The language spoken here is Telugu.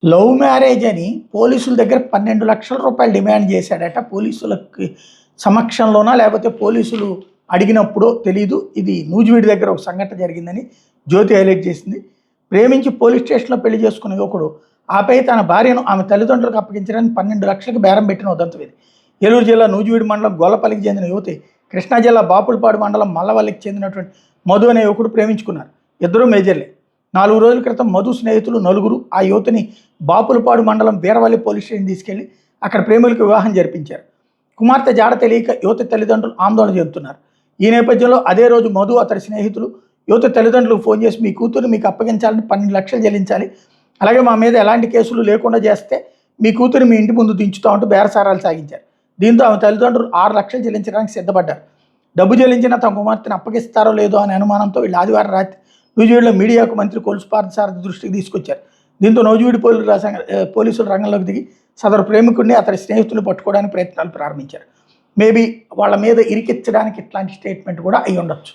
లవ్ మ్యారేజ్ అని పోలీసుల దగ్గర 12,00,000 రూపాయలు డిమాండ్ చేశాడట. పోలీసులకి సమక్షంలోనా లేకపోతే పోలీసులు అడిగినప్పుడో తెలీదు. ఇది నూజివీడు దగ్గర ఒక సంఘటన జరిగిందని జ్యోతి హైలైట్ చేసింది. ప్రేమించి పోలీస్ స్టేషన్లో పెళ్లి చేసుకున్న యువకుడు ఆపై తన భార్యను ఆమె తల్లిదండ్రులకు అప్పగించడానికి 12,00,000కి బేరం పెట్టిన ఉదంతం ఇది. ఏలూరు జిల్లా నూజివీడు మండలం గోలపల్లికి చెందిన యువతి కృష్ణా జిల్లా బాపులపాడు మండలం మల్లవల్లికి చెందినటువంటి మధు అనే యువకుడు ప్రేమించుకున్నారు. ఇద్దరూ మేజర్లే. 4 రోజుల క్రితం మధు స్నేహితులు నలుగురు ఆ యువతిని బాపులపాడు మండలం వీరవల్లి పోలీస్ స్టేషన్ తీసుకెళ్లి అక్కడ ప్రేమికులకు వివాహం జరిపించారు. కుమార్తె జాడ తెలియక యువతి తల్లిదండ్రులు ఆందోళన చెందుతున్నారు. ఈ నేపథ్యంలో అదే రోజు మధు అతడి స్నేహితులు యువతి తల్లిదండ్రులకు ఫోన్ చేసి మీ కూతురు మీకు అప్పగించాలని 12,00,000 చెల్లించాలి, అలాగే మా మీద ఎలాంటి కేసులు లేకుండా చేస్తే మీ కూతురు మీ ఇంటి ముందు దించుతామంటూ బేరసారాలు సాగించారు. దీంతో ఆమె తల్లిదండ్రులు 6,00,000 చెల్లించడానికి సిద్ధపడ్డారు. డబ్బు చెల్లించిన తమ కుమార్తెను అప్పగిస్తారో లేదో అనే అనుమానంతో వీళ్ళు ఆదివారం రాత్రి నూజివీడులో మీడియాకు మంత్రి కొలుసు పార్థసారథి దృష్టికి తీసుకొచ్చారు. దీంతో నూజివీడు పోలీసులు రంగంలోకి దిగి సదరు ప్రేమికుడిని అతడి స్నేహితులను పట్టుకోవడానికి ప్రయత్నాలు ప్రారంభించారు. మేబీ వాళ్ళ మీద ఇరికించడానికి ఇట్లాంటి స్టేట్మెంట్ కూడా అయి ఉండొచ్చు.